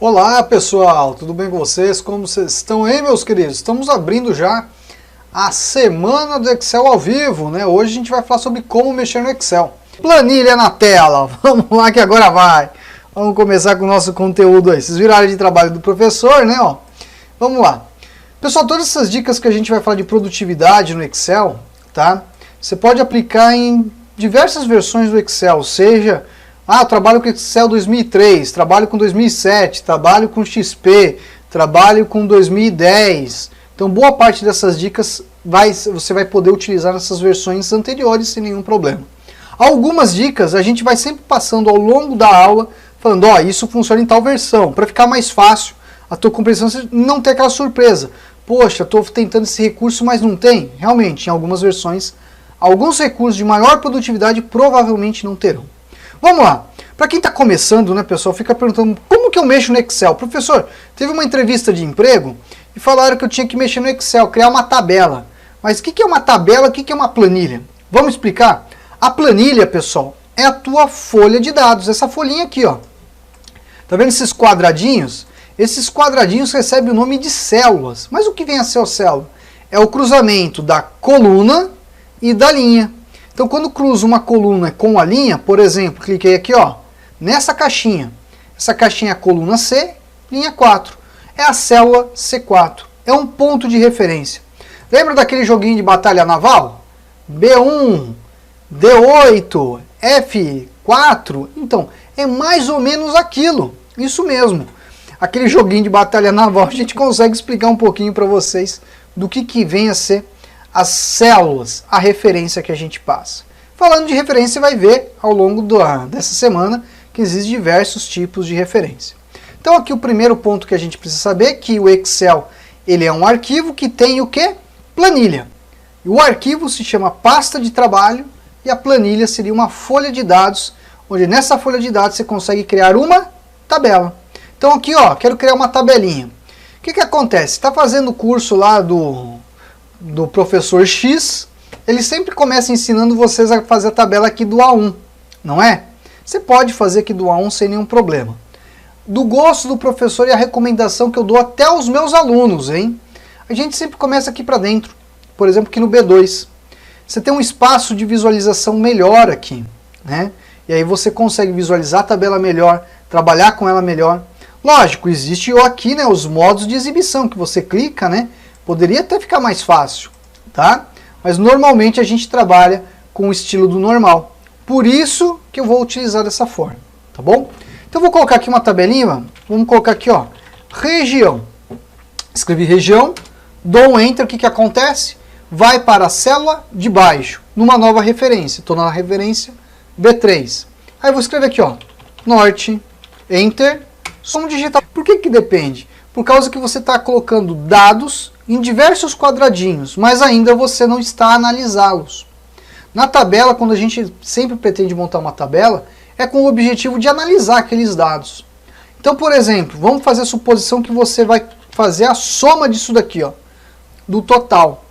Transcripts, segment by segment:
Olá pessoal, tudo bem com vocês? Como vocês estão aí, meus queridos? Estamos abrindo já a semana do Excel ao vivo, né? Hoje a gente vai falar sobre como mexer no Excel. Planilha na tela, vamos lá que agora vai. Vamos começar com o nosso conteúdo aí. Vocês viram a área de trabalho do professor, né? Ó, vamos lá. Pessoal, todas essas dicas que a gente vai falar de produtividade no Excel, tá? Você pode aplicar em diversas versões do Excel, seja... eu trabalho com Excel 2003, trabalho com 2007, trabalho com XP, trabalho com 2010. Então, boa parte dessas dicas você vai poder utilizar nessas versões anteriores sem nenhum problema. Algumas dicas a gente vai sempre passando ao longo da aula, falando, isso funciona em tal versão, para ficar mais fácil a tua compreensão, você não ter aquela surpresa. Poxa, estou tentando esse recurso, mas não tem. Realmente, em algumas versões, alguns recursos de maior produtividade provavelmente não terão. Vamos lá. Para quem está começando, né, pessoal, fica perguntando como que eu mexo no Excel. Professor, teve uma entrevista de emprego e falaram que eu tinha que mexer no Excel, criar uma tabela. Mas o que é uma tabela? O que é uma planilha? Vamos explicar? A planilha, pessoal, é a tua folha de dados. Essa folhinha aqui, ó. Tá vendo esses quadradinhos? Esses quadradinhos recebem o nome de células. Mas o que vem a ser a célula? É o cruzamento da coluna e da linha. Então, quando cruzo uma coluna com a linha, por exemplo, cliquei aqui, ó, nessa caixinha. Essa caixinha é a coluna C, linha 4. É a célula C4. É um ponto de referência. Lembra daquele joguinho de batalha naval? B1, D8, F4? Então, é mais ou menos aquilo. Isso mesmo. Aquele joguinho de batalha naval, a gente consegue explicar um pouquinho para vocês do que vem a ser as células, a referência que a gente passa. Falando de referência, você vai ver ao longo dessa semana que existem diversos tipos de referência. Então aqui o primeiro ponto que a gente precisa saber é que o Excel ele é um arquivo que tem o quê? Planilha. E o arquivo se chama pasta de trabalho e a planilha seria uma folha de dados, onde nessa folha de dados você consegue criar uma tabela. Então aqui, ó, quero criar uma tabelinha. O que acontece? Está fazendo o curso lá do professor X, ele sempre começa ensinando vocês a fazer a tabela aqui do A1, não é? Você pode fazer aqui do A1 sem nenhum problema. Do gosto do professor e a recomendação que eu dou até aos meus alunos, hein? A gente sempre começa aqui para dentro, por exemplo aqui no B2. Você tem um espaço de visualização melhor aqui, né? E aí você consegue visualizar a tabela melhor, trabalhar com ela melhor. Lógico, existe aqui, né, os modos de exibição que você clica, né? Poderia até ficar mais fácil, tá? Mas normalmente a gente trabalha com o estilo do normal. Por isso que eu vou utilizar dessa forma, tá bom? Então eu vou colocar aqui uma tabelinha, vamos colocar aqui, ó, região. Escrevi região, dou um Enter, o que acontece? Vai para a célula de baixo, numa nova referência. Estou na referência B3. Aí eu vou escrever aqui, ó, norte, Enter, som digital. Por que depende? Por causa que você está colocando dados em diversos quadradinhos, mas ainda você não está a analisá-los. Na tabela, quando a gente sempre pretende montar uma tabela, é com o objetivo de analisar aqueles dados. Então, por exemplo, vamos fazer a suposição que você vai fazer a soma disso daqui, ó, do total.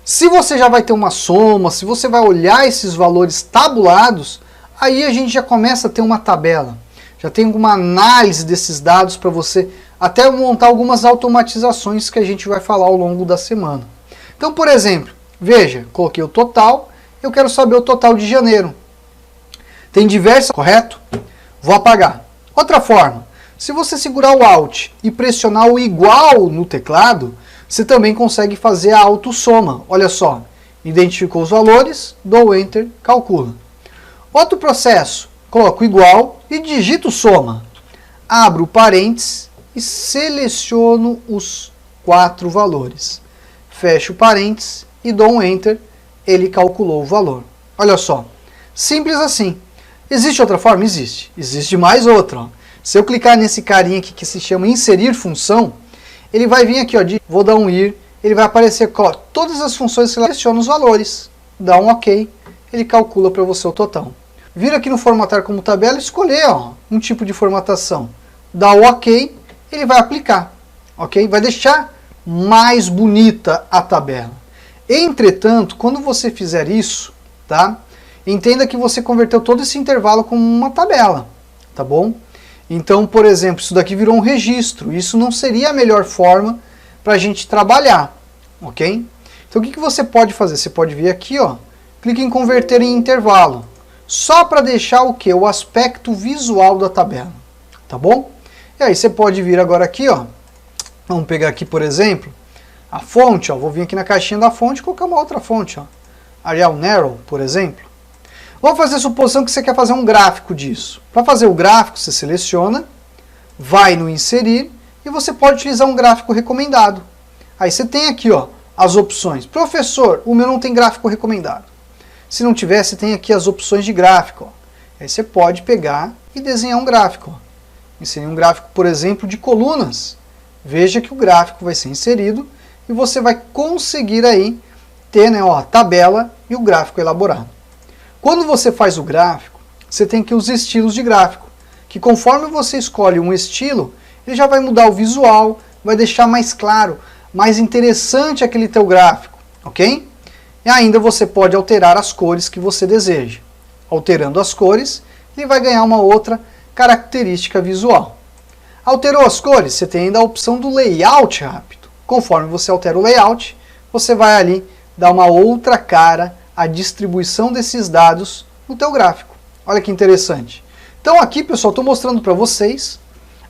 Se você já vai ter uma soma, se você vai olhar esses valores tabulados, aí a gente já começa a ter uma tabela. Já tem uma análise desses dados para você até montar algumas automatizações que a gente vai falar ao longo da semana. Então, por exemplo, veja, coloquei o total, eu quero saber o total de janeiro. Tem diversas, correto? Vou apagar. Outra forma, se você segurar o Alt e pressionar o igual no teclado, você também consegue fazer a autossoma. Olha só, identificou os valores, dou Enter, calcula. Outro processo, coloco igual e digito soma. Abro parênteses e seleciono os 4 valores. Fecho parênteses e dou um Enter, ele calculou o valor. Olha só, simples assim. Existe outra forma? Existe. Existe mais outra. Ó. Se eu clicar nesse carinha aqui que se chama inserir função, ele vai vir aqui, ó, vou dar um IR, ele vai aparecer com todas as funções que seleciona os valores. Dá um OK, ele calcula para você o total. Vira aqui no formatar como tabela e escolher um tipo de formatação. Dá o OK, ele vai aplicar, ok? Vai deixar mais bonita a tabela. Entretanto, quando você fizer isso, tá? Entenda que você converteu todo esse intervalo como uma tabela, tá bom? Então, por exemplo, isso daqui virou um registro. Isso não seria a melhor forma para a gente trabalhar, ok? Então o que você pode fazer? Você pode vir aqui, ó, clica em converter em intervalo, só para deixar o que? O aspecto visual da tabela, tá bom? E aí você pode vir agora aqui, ó, vamos pegar aqui, por exemplo, a fonte, ó, vou vir aqui na caixinha da fonte e colocar uma outra fonte, ó, Arial Narrow, por exemplo. Vamos fazer a suposição que você quer fazer um gráfico disso. Para fazer o gráfico, você seleciona, vai no inserir e você pode utilizar um gráfico recomendado. Aí você tem aqui, ó, as opções. Professor, o meu não tem gráfico recomendado. Se não tiver, você tem aqui as opções de gráfico. Ó. Aí você pode pegar e desenhar um gráfico. Ó. Inserir um gráfico, por exemplo, de colunas. Veja que o gráfico vai ser inserido e você vai conseguir aí ter, né, ó, a tabela e o gráfico elaborado. Quando você faz o gráfico, você tem aqui os estilos de gráfico, que conforme você escolhe um estilo, ele já vai mudar o visual, vai deixar mais claro, mais interessante aquele teu gráfico, ok? E ainda você pode alterar as cores que você deseja. Alterando as cores, ele vai ganhar uma outra característica visual. Alterou as cores, você tem ainda a opção do layout rápido. Conforme você altera o layout, você vai ali dar uma outra cara à distribuição desses dados no teu gráfico. Olha que interessante. Então aqui, pessoal, estou mostrando para vocês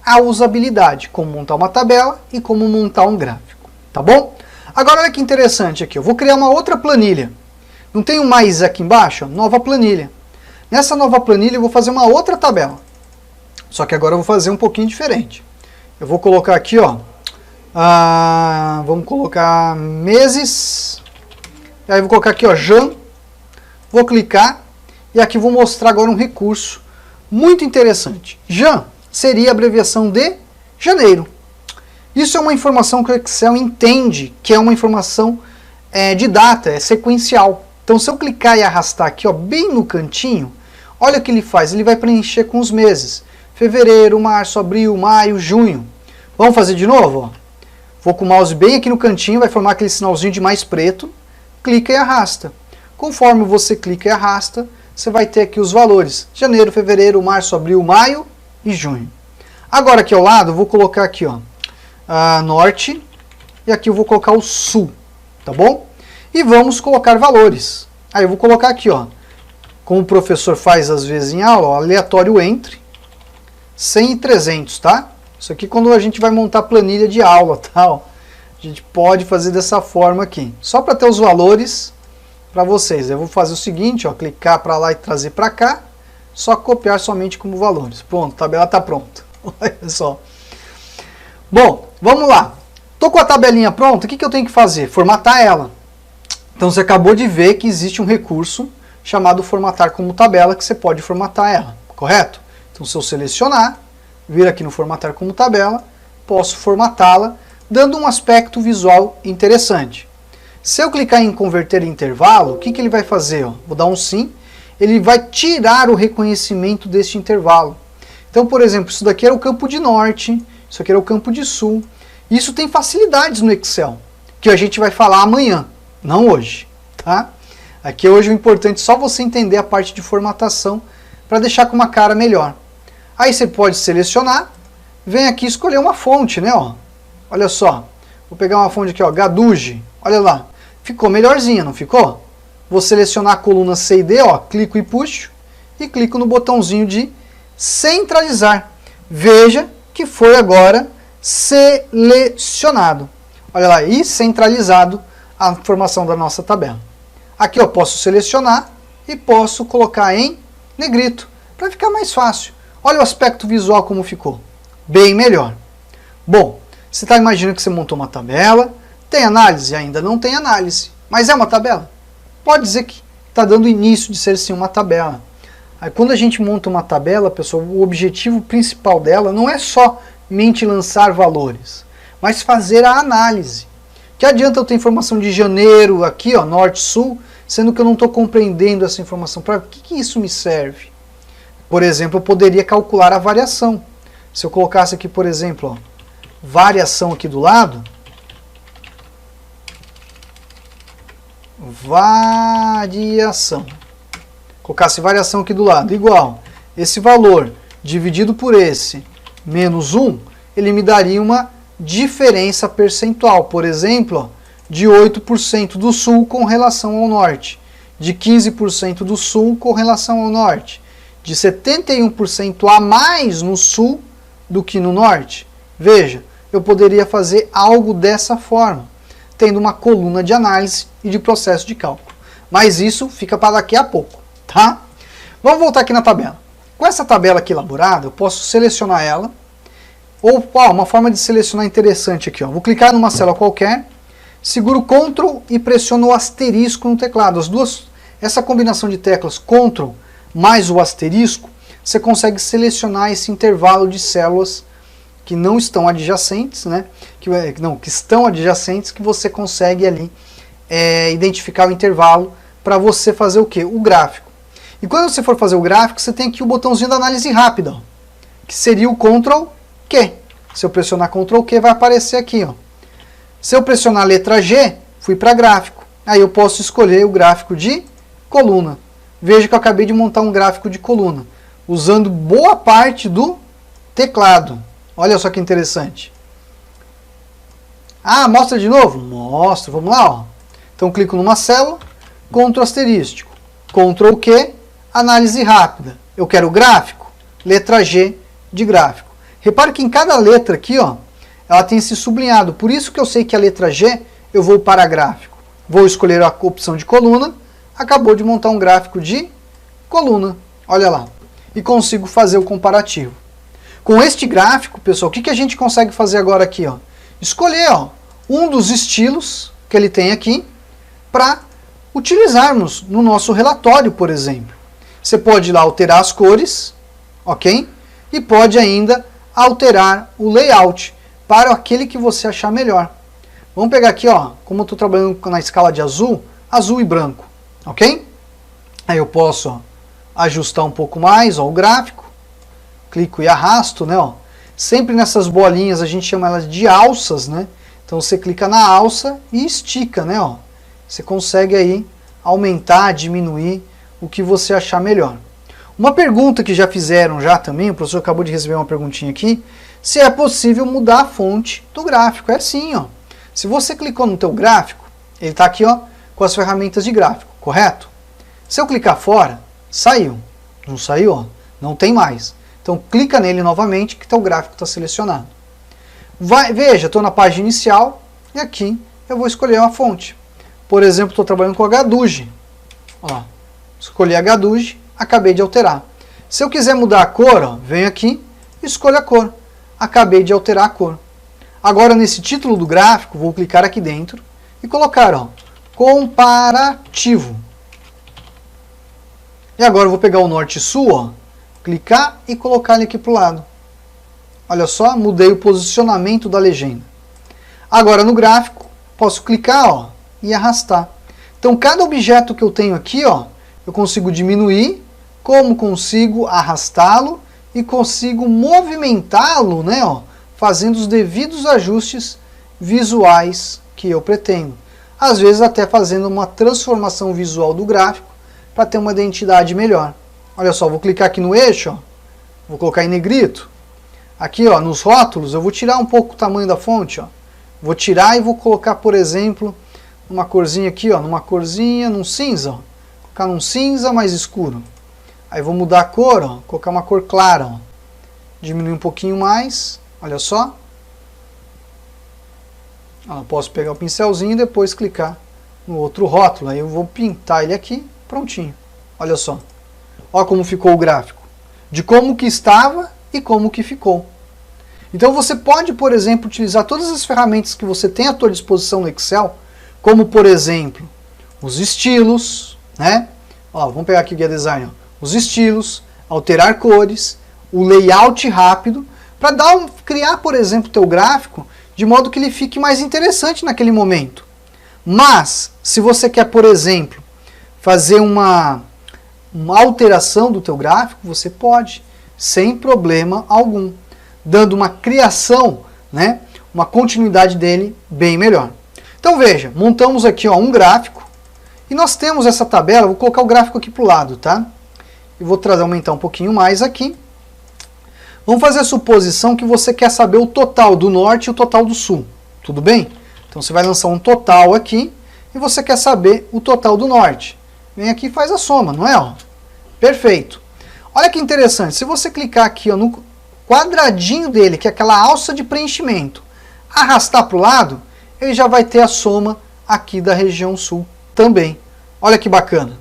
a usabilidade, como montar uma tabela e como montar um gráfico. Tá bom? Agora olha que interessante aqui, eu vou criar uma outra planilha. Não tem um mais aqui embaixo? Nova planilha. Nessa nova planilha eu vou fazer uma outra tabela. Só que agora eu vou fazer um pouquinho diferente. Eu vou colocar aqui, ó, vamos colocar meses. Aí eu vou colocar aqui, ó, Jan. Vou clicar e aqui vou mostrar agora um recurso muito interessante. Jan seria a abreviação de janeiro. Isso é uma informação que o Excel entende que é uma informação de data, é sequencial. Então se eu clicar e arrastar aqui, ó, bem no cantinho, olha o que ele faz, ele vai preencher com os meses. Fevereiro, março, abril, maio, junho. Vamos fazer de novo? Ó. Vou com o mouse bem aqui no cantinho, vai formar aquele sinalzinho de mais preto, clica e arrasta. Conforme você clica e arrasta, você vai ter aqui os valores. Janeiro, fevereiro, março, abril, maio e junho. Agora aqui ao lado, eu vou colocar aqui, ó, norte, e aqui eu vou colocar o sul, tá bom? E vamos colocar valores. Aí eu vou colocar aqui, ó, como o professor faz às vezes em aula, ó, aleatório entre 100 e 300, tá? Isso aqui quando a gente vai montar planilha de aula, tá? Ó, a gente pode fazer dessa forma aqui, só para ter os valores para vocês. Eu vou fazer o seguinte, ó, clicar para lá e trazer para cá, só copiar somente como valores. Pronto, a tabela está pronta. Olha só. Bom, vamos lá. Estou com a tabelinha pronta, o que eu tenho que fazer? Formatar ela. Então você acabou de ver que existe um recurso chamado formatar como tabela, que você pode formatar ela, correto? Então se eu selecionar, vir aqui no formatar como tabela, posso formatá-la, dando um aspecto visual interessante. Se eu clicar em converter em intervalo, o que ele vai fazer? Ó? Vou dar um sim, ele vai tirar o reconhecimento deste intervalo. Então, por exemplo, isso daqui era o campo de norte, isso aqui era o campo de sul. Isso tem facilidades no Excel, que a gente vai falar amanhã, não hoje. Tá? Aqui hoje o importante é só você entender a parte de formatação para deixar com uma cara melhor. Aí você pode selecionar, vem aqui escolher uma fonte, né? Ó. Olha só, vou pegar uma fonte aqui, ó, Gaduge, olha lá, ficou melhorzinha, não ficou? Vou selecionar a coluna C e D, ó, clico e puxo, e clico no botãozinho de centralizar. Veja que foi agora selecionado. Olha lá, e centralizado a informação da nossa tabela. Aqui eu posso selecionar e posso colocar em negrito, para ficar mais fácil. Olha o aspecto visual como ficou. Bem melhor. Bom, você está imaginando que você montou uma tabela, tem análise? Ainda não tem análise, mas é uma tabela. Pode dizer que está dando início de ser sim uma tabela. Aí quando a gente monta uma tabela, pessoal, o objetivo principal dela não é somente lançar valores, mas fazer a análise. Que adianta eu ter informação de janeiro aqui, ó, norte, sul, sendo que eu não estou compreendendo essa informação. Para que isso me serve? Por exemplo, eu poderia calcular a variação. Se eu colocasse aqui, por exemplo, ó, variação aqui do lado, variação. Colocasse variação aqui do lado, igual esse valor dividido por esse menos 1, ele me daria uma diferença percentual. Por exemplo, ó, de 8% do sul com relação ao norte, de 15% do sul com relação ao norte, de 71% a mais no sul do que no norte. Veja, eu poderia fazer algo dessa forma, tendo uma coluna de análise e de processo de cálculo. Mas isso fica para daqui a pouco, tá? Vamos voltar aqui na tabela. Com essa tabela aqui elaborada, eu posso selecionar ela, ou uma forma de selecionar interessante aqui, ó. Vou clicar numa célula qualquer, seguro Ctrl e pressiono o asterisco no teclado. Essa combinação de teclas Ctrl mais o asterisco, você consegue selecionar esse intervalo de células que não estão adjacentes, né? Que estão adjacentes, que você consegue ali identificar o intervalo para você fazer o quê? O gráfico. E quando você for fazer o gráfico, você tem aqui o botãozinho da análise rápida, ó, que seria o Ctrl Q. Se eu pressionar Ctrl Q, vai aparecer aqui, ó. Se eu pressionar a letra G, fui para gráfico. Aí eu posso escolher o gráfico de coluna. Veja que eu acabei de montar um gráfico de coluna, usando boa parte do teclado. Olha só que interessante. Ah, mostra de novo? Mostra, vamos lá, ó. Então clico numa célula, Ctrl asterístico, Ctrl Q, análise rápida. Eu quero gráfico, letra G de gráfico. Repare que em cada letra aqui, ó, ela tem esse sublinhado. Por isso que eu sei que a letra G eu vou para gráfico. Vou escolher a opção de coluna, acabou de montar um gráfico de coluna. Olha lá. E consigo fazer o comparativo. Com este gráfico, pessoal, o que a gente consegue fazer agora aqui? Ó? Escolher um dos estilos que ele tem aqui para utilizarmos no nosso relatório, por exemplo. Você pode ir lá alterar as cores, ok? E pode ainda alterar o layout para aquele que você achar melhor. Vamos pegar aqui, ó, como eu estou trabalhando na escala de azul, azul e branco, ok? Aí eu posso, ó, ajustar um pouco mais, ó, o gráfico, clico e arrasto, né, ó. Sempre nessas bolinhas a gente chama elas de alças, né? Então você clica na alça e estica, né, ó. Você consegue aí aumentar, diminuir o que você achar melhor. Uma pergunta que já fizeram já também, o professor acabou de receber uma perguntinha aqui, se é possível mudar a fonte do gráfico. É sim, ó. Se você clicou no teu gráfico, ele está aqui, ó, com as ferramentas de gráfico, correto? Se eu clicar fora, saiu. Não saiu, ó, não tem mais. Então clica nele novamente que teu gráfico está selecionado. Veja, estou na página inicial e aqui eu vou escolher uma fonte. Por exemplo, estou trabalhando com HDUGE. Ó, escolhi HDUGE, acabei de alterar. Se eu quiser mudar a cor, ó, venho aqui, escolho a cor. Acabei de alterar a cor. Agora nesse título do gráfico, vou clicar aqui dentro e colocar, ó, comparativo. E agora eu vou pegar o norte e sul, ó, clicar e colocar ele aqui para o lado. Olha só, mudei o posicionamento da legenda. Agora no gráfico, posso clicar, ó, e arrastar. Então cada objeto que eu tenho aqui, ó, eu consigo diminuir, como consigo arrastá-lo e consigo movimentá-lo, né, ó, fazendo os devidos ajustes visuais que eu pretendo. Às vezes até fazendo uma transformação visual do gráfico para ter uma identidade melhor. Olha só, vou clicar aqui no eixo, ó, vou colocar em negrito. Aqui, ó, nos rótulos, eu vou tirar um pouco o tamanho da fonte, ó. Vou tirar e vou colocar, por exemplo, uma corzinha aqui, ó, num cinza, ó. Colocar num cinza mais escuro. Aí vou mudar a cor, ó, colocar uma cor clara, ó. Diminuir um pouquinho mais, olha só. Ó, posso pegar o pincelzinho e depois clicar no outro rótulo. Aí eu vou pintar ele aqui, prontinho. Olha só. Olha como ficou o gráfico. De como que estava e como que ficou. Então você pode, por exemplo, utilizar todas as ferramentas que você tem à sua disposição no Excel, como por exemplo, os estilos, né? Ó, vamos pegar aqui o Guia Design, ó. Os estilos, alterar cores, o layout rápido, para criar, por exemplo, o teu gráfico de modo que ele fique mais interessante naquele momento. Mas, se você quer, por exemplo, fazer uma alteração do teu gráfico, você pode, sem problema algum, dando uma criação, né, uma continuidade dele bem melhor. Então veja, montamos aqui, ó, um gráfico e nós temos essa tabela. Vou colocar o gráfico aqui para o lado, tá? E vou aumentar um pouquinho mais aqui Vamos fazer a suposição que você quer saber o total do norte e o total do sul. Tudo bem? Então você vai lançar um total aqui e você quer saber o total do norte. Vem aqui e faz a soma, não é? Ó? Perfeito. Olha que interessante, se você clicar aqui ó, no quadradinho dele, que é aquela alça de preenchimento, arrastar para o lado, ele já vai ter a soma aqui da região sul também. Olha que bacana.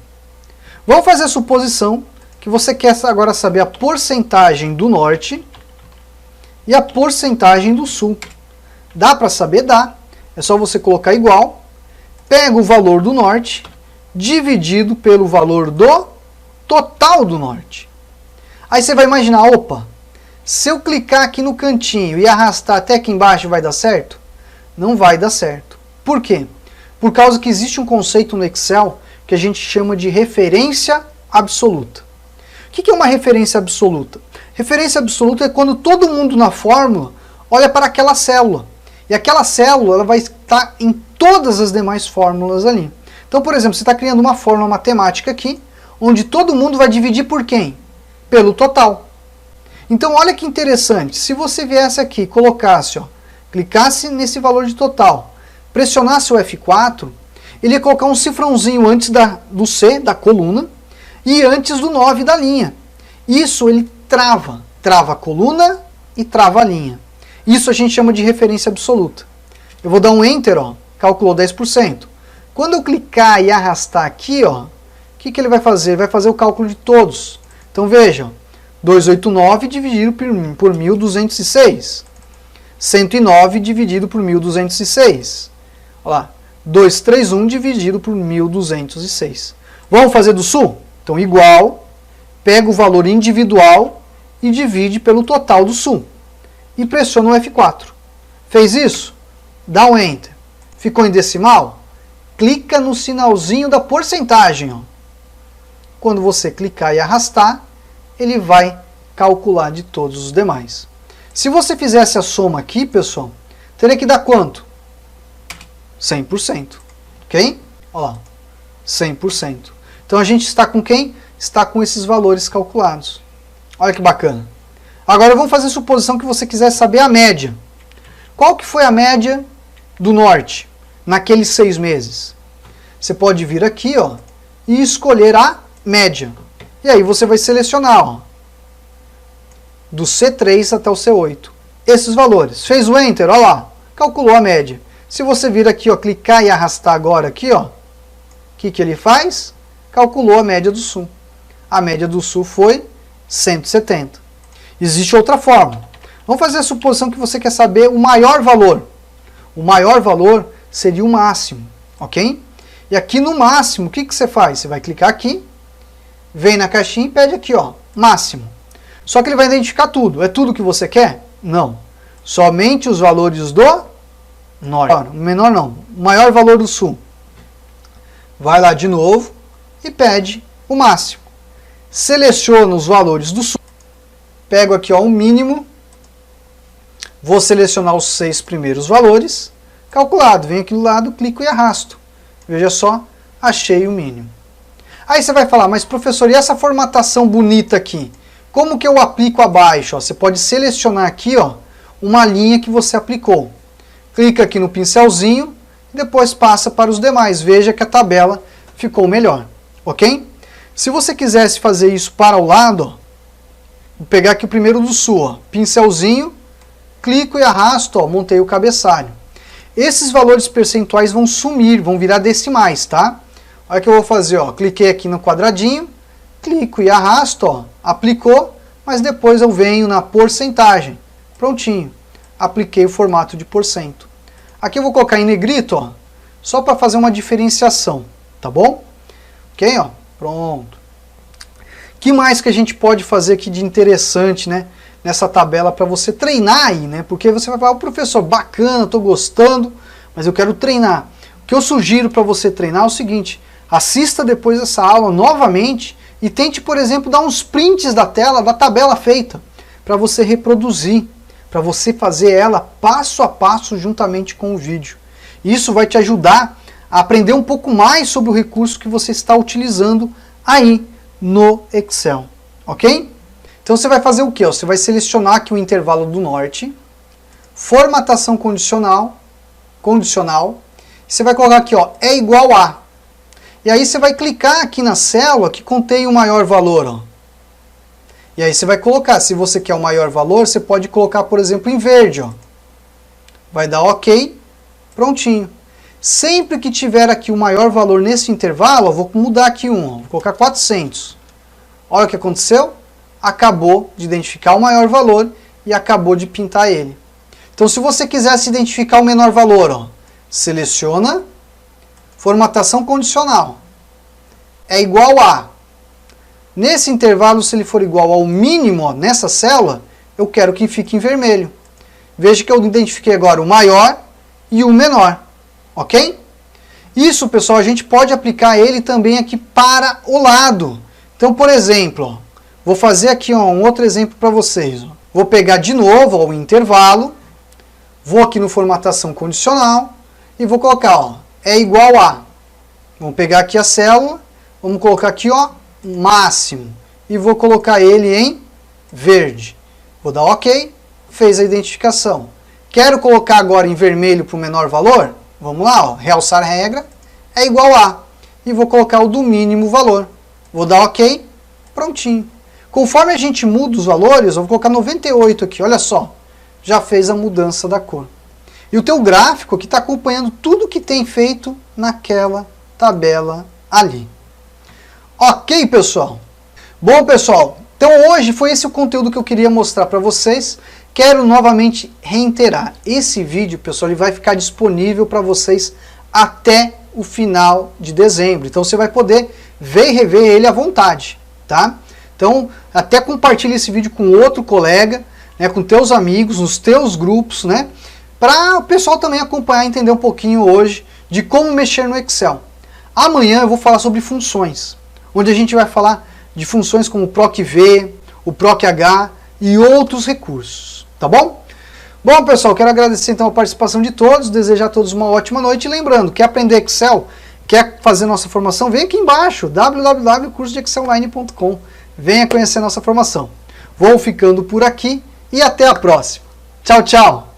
Vamos fazer a suposição que você quer agora saber a porcentagem do norte e a porcentagem do sul. Dá para saber? Dá. É só você colocar igual, pega o valor do norte, dividido pelo valor do total do norte. Aí você vai imaginar, opa, se eu clicar aqui no cantinho e arrastar até aqui embaixo vai dar certo? Não vai dar certo. Por quê? Por causa que existe um conceito no Excel que a gente chama de referência absoluta. O que é uma referência absoluta? Referência absoluta é quando todo mundo na fórmula olha para aquela célula. E aquela célula ela vai estar em todas as demais fórmulas ali. Então, por exemplo, você está criando uma fórmula matemática aqui, onde todo mundo vai dividir por quem? Pelo total. Então, olha que interessante. Se você viesse aqui e colocasse, ó, clicasse nesse valor de total, pressionasse o F4, ele ia colocar um cifrãozinho antes do C, da coluna, e antes do 9 da linha. Isso ele trava a coluna e trava a linha. Isso a gente chama de referência absoluta. Eu vou dar um Enter, ó, calculou 10%. Quando eu clicar e arrastar aqui, ó, o que ele vai fazer? Ele vai fazer o cálculo de todos. Então vejam, 289 dividido por 1.206. 109 dividido por 1.206. Olha lá, 231 dividido por 1.206. Vamos fazer do sul? Então igual, pega o valor individual e divide pelo total do sul. E pressiona o F4. Fez isso? Dá um Enter. Ficou em decimal? Clica no sinalzinho da porcentagem. Ó. Quando você clicar e arrastar, ele vai calcular de todos os demais. Se você fizesse a soma aqui, pessoal, teria que dar quanto? 100%. Ok? Olha lá, 100%. Então a gente está com quem? Está com esses valores calculados. Olha que bacana. Agora vamos fazer a suposição que você quiser saber a média. Qual que foi a média do norte naqueles 6 meses? Você pode vir aqui ó, e escolher a média. E aí você vai selecionar ó, do C3 até o C8. Esses valores. Fez o Enter, olha lá, calculou a média. Se você vir aqui, ó, clicar e arrastar agora aqui, ó, o que ele faz? Calculou a média do sul. A média do sul foi 170. Existe outra forma. Vamos fazer a suposição que você quer saber o maior valor. O maior valor seria o máximo, ok? E aqui no máximo, o que você faz? Você vai clicar aqui, vem na caixinha e pede aqui, ó, máximo. Só que ele vai identificar tudo. É tudo que você quer? Não. Somente os valores do norte. Menor não. O maior valor do sul. Vai lá de novo e pede o máximo. Seleciona os valores do sul. Pego aqui ó, o mínimo. Vou selecionar os 6 primeiros valores. Calculado. Venho aqui do lado, clico e arrasto. Veja só, achei o mínimo. Aí você vai falar, mas professor, e essa formatação bonita aqui? Como que eu aplico abaixo? Ó, você pode selecionar aqui ó, uma linha que você aplicou. Clica aqui no pincelzinho e depois passa para os demais. Veja que a tabela ficou melhor. Ok? Se você quisesse fazer isso para o lado, ó, vou pegar aqui o primeiro do sul. Ó, pincelzinho, clico e arrasto, ó, montei o cabeçalho. Esses valores percentuais vão sumir, vão virar decimais, tá? Olha o que eu vou fazer, ó, cliquei aqui no quadradinho, clico e arrasto, ó, aplicou, mas depois eu venho na porcentagem. Prontinho. Apliquei o formato de porcento. Aqui eu vou colocar em negrito, ó, só para fazer uma diferenciação, tá bom? Ok, ó, pronto. O que mais que a gente pode fazer aqui de interessante, né, nessa tabela para você treinar aí, né? Porque você vai falar, professor, bacana, estou gostando, mas eu quero treinar. O que eu sugiro para você treinar é o seguinte, assista depois essa aula novamente e tente, por exemplo, dar uns prints da tela, da tabela feita, para você reproduzir, para você fazer ela passo a passo juntamente com o vídeo. Isso vai te ajudar a aprender um pouco mais sobre o recurso que você está utilizando aí no Excel, ok? Então você vai fazer o quê? Você vai selecionar aqui o intervalo do norte, formatação condicional, você vai colocar aqui, ó, é igual a. E aí você vai clicar aqui na célula que contém o maior valor, ó. E aí você vai colocar, se você quer o maior valor, você pode colocar, por exemplo, em verde, ó. Vai dar OK, prontinho. Sempre que tiver aqui o maior valor nesse intervalo, eu vou mudar aqui vou colocar 400. Olha o que aconteceu. Acabou de identificar o maior valor e acabou de pintar ele. Então, se você quisesse identificar o menor valor, ó, seleciona, formatação condicional, é igual a. Nesse intervalo, se ele for igual ao mínimo, ó, nessa célula, eu quero que fique em vermelho. Veja que eu identifiquei agora o maior e o menor, ok? Isso, pessoal, a gente pode aplicar ele também aqui para o lado. Então, por exemplo, ó, vou fazer aqui um outro exemplo para vocês. Ó. Vou pegar de novo ó, o intervalo, vou aqui no formatação condicional e vou colocar, ó, é igual a. Vamos pegar aqui a célula, vamos colocar aqui, ó, máximo, e vou colocar ele em verde. Vou dar OK, fez a identificação. Quero colocar agora em vermelho para o menor valor? Vamos lá, ó, realçar regra, é igual a. E vou colocar o do mínimo valor. Vou dar OK, prontinho. Conforme a gente muda os valores, eu vou colocar 98 aqui, olha só. Já fez a mudança da cor. E o teu gráfico aqui está acompanhando tudo que tem feito naquela tabela ali. Ok, pessoal? Bom, pessoal, então hoje foi esse o conteúdo que eu queria mostrar para vocês. Quero novamente reiterar, esse vídeo, pessoal, ele vai ficar disponível para vocês até o final de dezembro. Então você vai poder ver e rever ele à vontade, tá? Então, até compartilhe esse vídeo com outro colega, né, com teus amigos, nos teus grupos, né? Para o pessoal também acompanhar e entender um pouquinho hoje de como mexer no Excel. Amanhã eu vou falar sobre funções, onde a gente vai falar de funções como o PROC-V, o PROC-H e outros recursos, tá bom? Bom, pessoal, quero agradecer então a participação de todos, desejar a todos uma ótima noite e lembrando, quer aprender Excel, quer fazer nossa formação, vem aqui embaixo, www.cursodeexcelonline.com. Venha conhecer nossa formação. Vou ficando por aqui e até a próxima. Tchau, tchau!